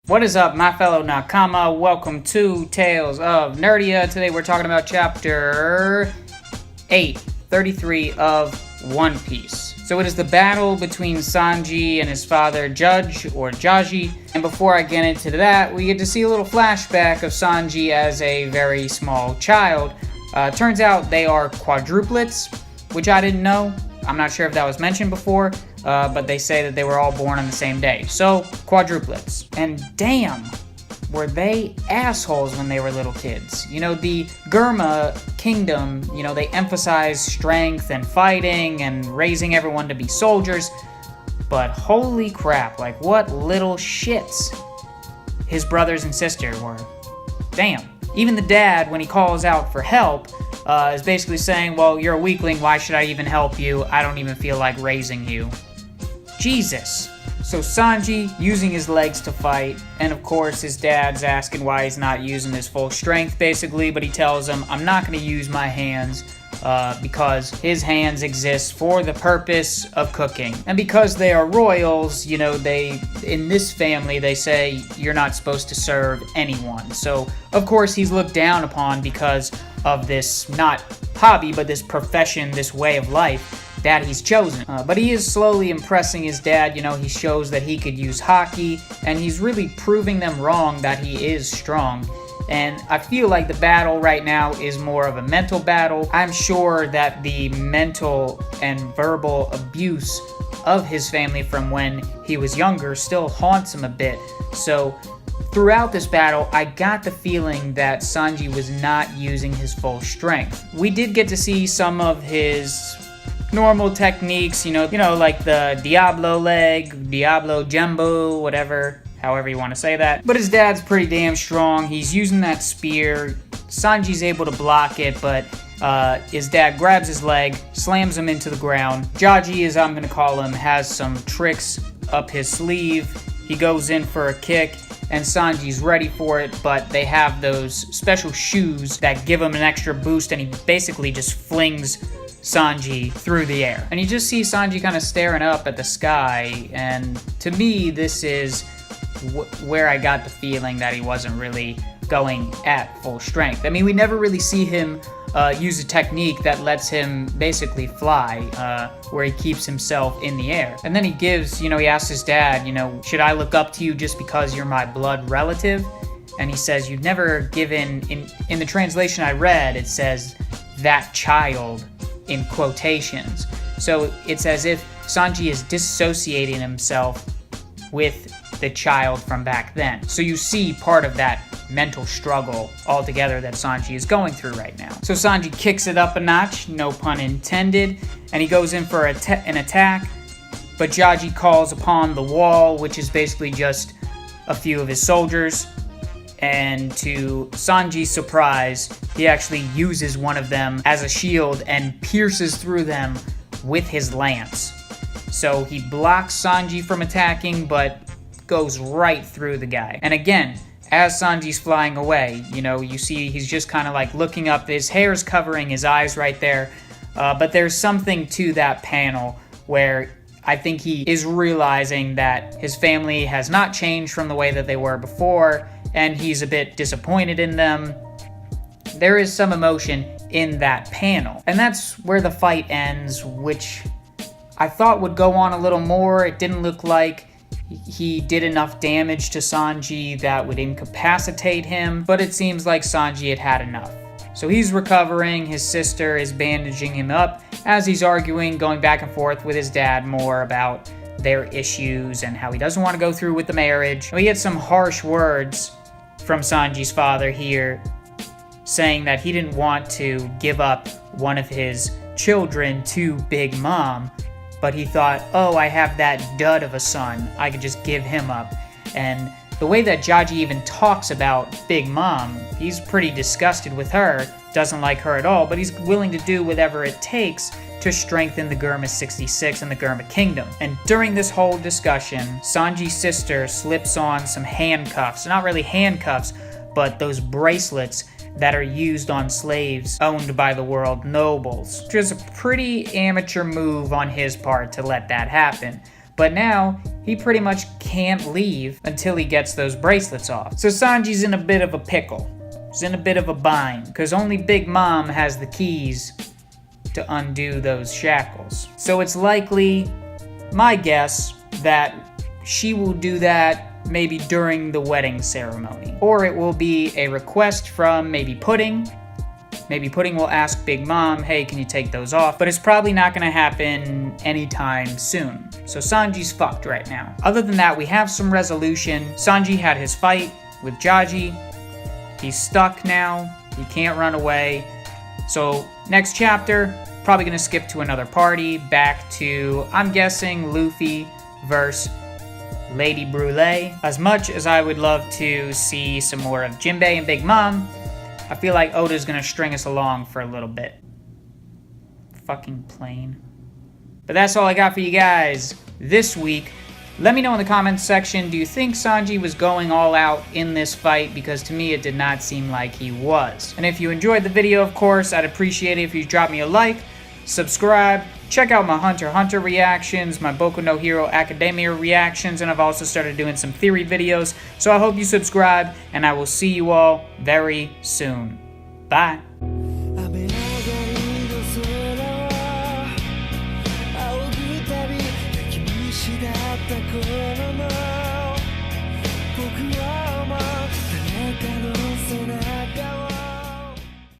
What is up, my fellow Nakama? Welcome to Tales of Nerdia. Today we're talking about chapter 833 of One Piece. So it is the battle between Sanji and his father Jajji. And before I get into that, we get to see a little flashback of Sanji as a very small child. Turns out they are quadruplets, which I didn't know. I'm not sure if that was mentioned before, but they say that they were all born on the same day. So, quadruplets. And damn, were they assholes when they were little kids. You know, the Germa kingdom, you know, they emphasize strength and fighting and raising everyone to be soldiers. But holy crap, like what little shits his brothers and sister were. Damn. Even the dad, when he calls out for help, is basically saying, well, you're a weakling, why should I even help you? I don't even feel like raising you. Jesus. So Sanji using his legs to fight, and of course his dad's asking why he's not using his full strength basically, but he tells him, I'm not going to use my hands because his hands exist for the purpose of cooking. And because they are royals, you know, in this family, they say you're not supposed to serve anyone. So, of course, he's looked down upon because of this, not hobby, but this profession, this way of life that he's chosen. But he is slowly impressing his dad. You know, he shows that he could use haki, and he's really proving them wrong that he is strong. And I feel like the battle right now is more of a mental battle. I'm sure that the mental and verbal abuse of his family from when he was younger still haunts him a bit. So throughout this battle, I got the feeling that Sanji was not using his full strength. We did get to see some of his normal techniques, you know, like the Diablo leg, Diablo Jumbo, whatever. However you want to say that. But his dad's pretty damn strong. He's using that spear. Sanji's able to block it, but his dad grabs his leg, slams him into the ground. Jajji, as I'm going to call him, has some tricks up his sleeve. He goes in for a kick, and Sanji's ready for it, but they have those special shoes that give him an extra boost, and he basically just flings Sanji through the air. And you just see Sanji kind of staring up at the sky, and to me, this is where I got the feeling that he wasn't really going at full strength. I mean, we never really see him use a technique that lets him basically fly, where he keeps himself in the air. And then he asks his dad, should I look up to you just because you're my blood relative? And he says, you've never given, in the translation I read, it says, that child, in quotations. So it's as if Sanji is dissociating himself with the child from back then. So you see part of that mental struggle altogether that Sanji is going through right now. So Sanji kicks it up a notch, no pun intended, and he goes in for an attack, but Jajji calls upon the wall, which is basically just a few of his soldiers, and to Sanji's surprise, he actually uses one of them as a shield and pierces through them with his lance. So he blocks Sanji from attacking, but goes right through the guy. And again, as Sanji's flying away, you see he's just kind of like looking up. His hair's covering his eyes right there. But there's something to that panel where I think he is realizing that his family has not changed from the way that they were before, and he's a bit disappointed in them. There is some emotion in that panel. And that's where the fight ends, which I thought would go on a little more. It didn't look like he did enough damage to Sanji that would incapacitate him, but it seems like Sanji had had enough. So he's recovering, his sister is bandaging him up as he's arguing, going back and forth with his dad more about their issues and how he doesn't want to go through with the marriage. We get some harsh words from Sanji's father here, saying that he didn't want to give up one of his children to Big Mom, but he thought, oh, I have that dud of a son, I could just give him up. And the way that Jajji even talks about Big Mom, he's pretty disgusted with her, doesn't like her at all, but he's willing to do whatever it takes to strengthen the Germa 66 and the Germa Kingdom. And during this whole discussion, Sanji's sister slips on some handcuffs, not really handcuffs, but those bracelets that are used on slaves owned by the world nobles, which is a pretty amateur move on his part to let that happen. But now he pretty much can't leave until he gets those bracelets off. So Sanji's in a bit of a pickle. He's in a bit of a bind, because only Big Mom has the keys to undo those shackles. So it's likely, my guess, that she will do that maybe during the wedding ceremony. Or it will be a request from maybe Pudding. Maybe Pudding will ask Big Mom, hey, can you take those off? But it's probably not gonna happen anytime soon. So Sanji's fucked right now. Other than that, we have some resolution. Sanji had his fight with Jajji. He's stuck now. He can't run away. So next chapter, probably gonna skip to another party. Back to, I'm guessing, Luffy versus Lady Brûlée. As much as I would love to see some more of Jinbei and Big Mom, I feel like Oda's gonna string us along for a little bit. Fucking plane. But that's all I got for you guys this week. Let me know in the comments section, do you think Sanji was going all out in this fight? Because to me, it did not seem like he was. And if you enjoyed the video, of course, I'd appreciate it if you drop me a like, subscribe, check out my Hunter x Hunter reactions, my Boku no Hero Academia reactions, and I've also started doing some theory videos. So I hope you subscribe, and I will see you all very soon. Bye. "僕は